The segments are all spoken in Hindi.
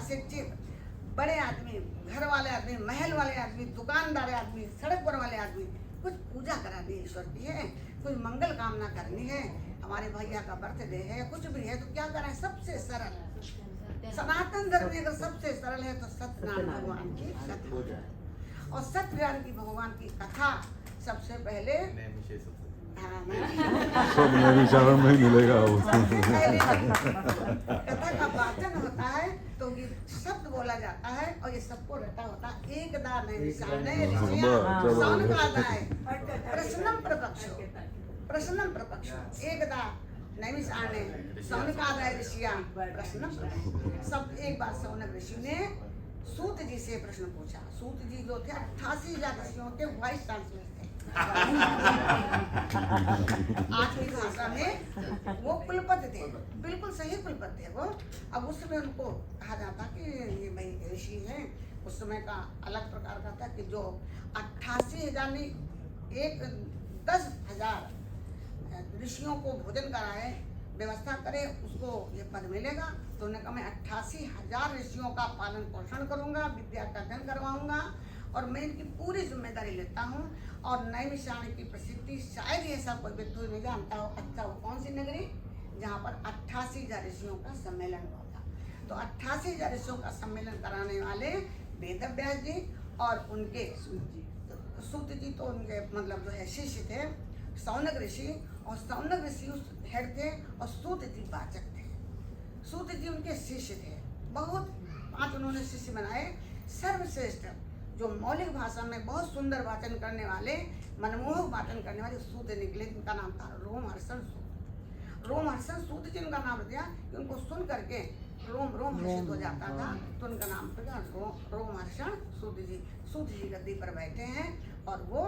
अशिक्षित, बड़े आदमी, घर वाले आदमी, महल वाले आदमी, दुकानदार आदमी, सड़क पर वाले आदमी, कुछ पूजा करानी है ईश्वर की है, कुछ मंगल कामना करनी है, हमारे भैया का बर्थडे है, कुछ भी है, तो क्या करें? सबसे सरल सनातन धर्म में अगर सबसे सरल है तो सत्यनारायण भगवान की कथा। और सत्यनारायण की भगवान की कथा सबसे पहले सब नैमिषारण्य में ही मिलेगा वो। कथा का वाचन होता है तो ये शब्द बोला जाता है और ये सबको रहता होता है। एकदा नैमिषारण्य सौनकादाय प्रश्नम प्रपक्ष एकदा नैमिषारण्य सौनकादाय ऋषिया प्रश्नम प्रपक्ष। सब एक बार सौनक ऋषि ने सूत जी से प्रश्न पूछा। सूत जी जो थे 88,000 ऋषियों के वाइस चांसलर थे। आज की भाषा में वो कुलपति थे, बिल्कुल सही कुलपति थे वो। अब उस समय उनको कहा जाता कि ये भाई ऋषि हैं। उस समय का अलग प्रकार का था कि जो 88,000 नहीं 10,000 ऋषियों को भोजन कराए, व्यवस्था करे, उसको ये पद मिलेगा। तो उन्होंने कहा मैं 88,000 ऋषियों का पालन पोषण करूंगा, विद्या का अध्ययन करवाऊंगा और मैं इनकी पूरी जिम्मेदारी लेता हूँ। और नैमिषारण्य की प्रसिद्धि शायद ये सब कोई व्यक्ति नहीं जानता हो। अच्छा वो कौन सी नगरी जहाँ पर 88,000 ऋषियों का सम्मेलन हुआ था। तो 88,000 ऋषियों का सम्मेलन कराने वाले वेदव्यास जी और उनके सूत जी तो उनके मतलब जो है शिष्य थे सौनक ऋषि। और सौनक ऋषि उस हेड थे और सूत जी वाचक थे। सूत जी उनके शिष्य थे। बहुत 5 उन्होंने शिष्य बनाए। सर्वश्रेष्ठ जो मौलिक भाषा में बहुत सुंदर वाचन करने वाले, मनमोहक वाचन करने वाले सूत निकले। उनका नाम था रोमहर्षण सूत। रोमहर्षण सूत जी उनका नाम दिया कि उनको सुन करके रोम हर्षित हो जाता था, तो उनका नाम पड़ा रोमहर्षण सूत जी। सूत जी गद्दी पर बैठे हैं और वो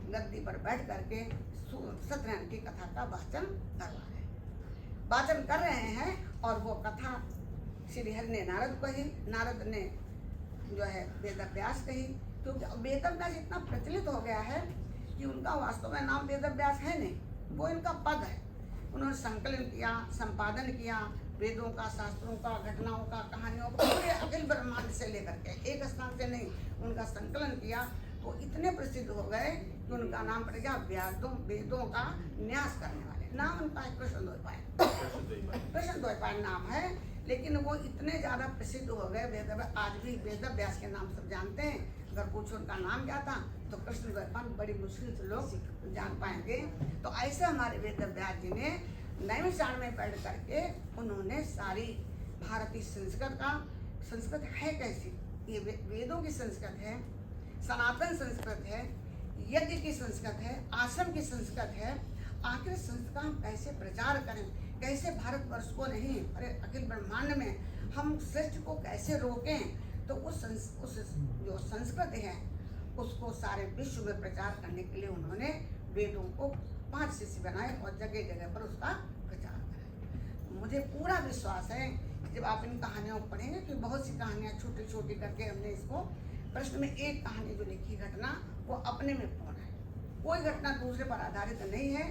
गद्दी पर बैठ करके सत्यनारायण की कथा का वाचन कर रहे हैं। और वो कथा श्री हरि ने नारद को ही, नारद ने जो है वेदव्यास कही। क्योंकि वेदव्यास इतना प्रचलित हो गया है कि उनका वास्तव में नाम वेदव्यास है नहीं, वो इनका पद है। उन्होंने संकलन किया, संपादन किया, वेदों का, शास्त्रों का, घटनाओं का, कहानियों का, पूरे अखिल ब्रह्मांड से लेकर के एक स्थान से नहीं उनका संकलन किया। तो इतने प्रसिद्ध हो गए कि उनका नाम पड़ गया वेदों का न्यास करने वाले। नाम उनका है कृष्णद्वैपायन नाम है। लेकिन वो इतने ज़्यादा प्रसिद्ध हो गए, आज भी वेदव्यास के नाम सब जानते हैं। अगर पूछो उनका नाम क्या था तो कृष्णद्वैपायन बड़ी मुश्किल से लोग जान पाएंगे। तो ऐसे हमारे वेदव्यास जी ने नैमिषारण्य में बैठ करके उन्होंने सारी भारतीय संस्कृत है कैसी, ये वेदों की संस्कृत है, सनातन संस्कृत है, यज्ञ की संस्कृत है, आश्रम की संस्कृत है। आखिर संस्कृत का हम कैसे प्रचार करें, कैसे भारतवर्ष को नहीं अरे अखिल ब्रह्मांड में हम श्रेष्ठ को कैसे रोकें। तो उस जो संस्कृत है उसको सारे विश्व में प्रचार करने के लिए उन्होंने वेदों को 5 शिष्य बनाए और जगह जगह पर उसका प्रचार कराए। मुझे पूरा विश्वास है कि जब आप इन कहानियों को पढ़ेंगे कि बहुत सी कहानियाँ छोटी छोटी करके हमने इसको प्रश्न में एक कहानी जो लिखी घटना वो अपने में पूर्ण है, कोई घटना दूसरे पर आधारित नहीं है।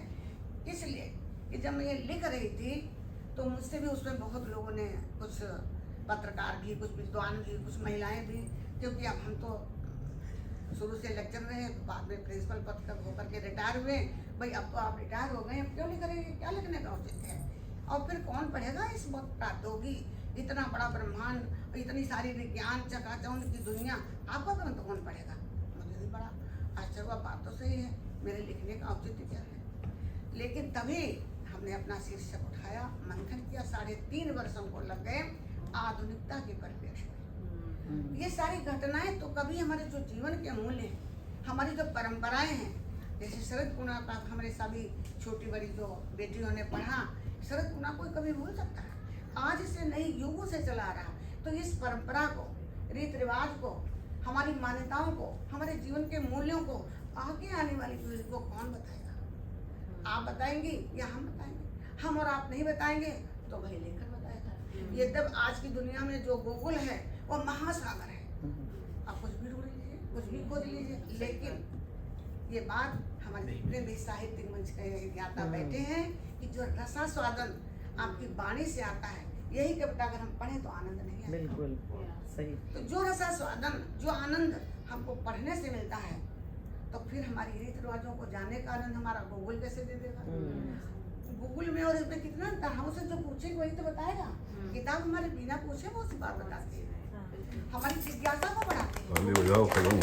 इसलिए कि जब मैं ये लिख रही थी तो मुझसे भी उसमें बहुत लोगों ने, कुछ पत्रकार भी, कुछ विद्वान भी, कुछ महिलाएं भी, क्योंकि अब हम तो शुरू से लेक्चर रहे, बाद में प्रिंसिपल पद तक होकर के रिटायर हुए। भाई अब तो आप रिटायर हो गए, अब क्यों लिख रहे हैं, क्या लिखने का उचित है। और फिर कौन पढ़ेगा इस वक्त प्रातोगी इतना बड़ा ब्रह्मांड, इतनी सारी विज्ञान चकाचौंध की दुनिया, आपका ग्रंथ कौन पढ़ेगा। मुझे भी बड़ा आश्चर्य हुआ। बात तो सही है, मेरे लिखने का औचित्य क्या है। लेकिन तभी हमने अपना शीर्षक उठाया, मंथन किया। 3.5 वर्षों को लग गए आधुनिकता के परिप्रेक्ष्य में। ये सारी घटनाएं तो कभी हमारे जो जीवन के मूल्य हैं, हमारी जो परंपराएं हैं, जैसे शरद पूर्णिमा का हमारे सभी छोटी बड़ी जो बेटियों ने पढ़ा, शरद पूर्णिमा कोई कभी भूल सकता है। आज से नई युगों से चला रहा। तो इस परंपरा को, रीति रिवाज को, हमारी मान्यताओं को, हमारे जीवन के मूल्यों को आगे आने वाली पीढ़ी को कौन बताएगा। आप बताएंगी या हम बताएंगे। हम और आप नहीं बताएंगे तो वही लेखक बताएगा। ये तब आज की दुनिया में जो गूगल है वो महासागर है, आप कुछ भी ढूंढ लीजिए, कुछ भी खोज लीजिए। लेकिन ये बात हमारे जितने भी साहित्यिक मंच के ज्ञाता बैठे हैं कि जो रसास्वादन आपकी वाणी से आता है, यही कविता अगर हम पढ़ें तो आनंद नहीं है। बिल्कुल सही। तो जो रसा स्वादन, जो आनंद हमको पढ़ने से मिलता है, तो फिर हमारी रीति रिवाजों को जानने का आनंद हमारा गूगल कैसे दे देगा? गूगल में और इसमें कितना अंतर, हमसे जो पूछे वही तो बताएगा। किताब हमारे बिना पूछे वो सी बात बताती है, हमारी जिज्ञासा को बढ़ाती है। ताली बजाओ कदम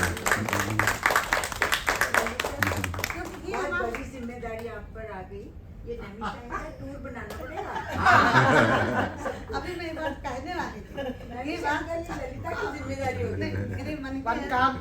क्योंकि ये बहुत हमारा बड़ी जिम्मेदारी आप पर आ गई, ये नैनीताल का टूर बनाना पड़ेगा। अभी मैं ये बात कहने वाली थी, ये ये बात ललिता की जिम्मेदारी होगी। नहीं, मेरे मन वन के काम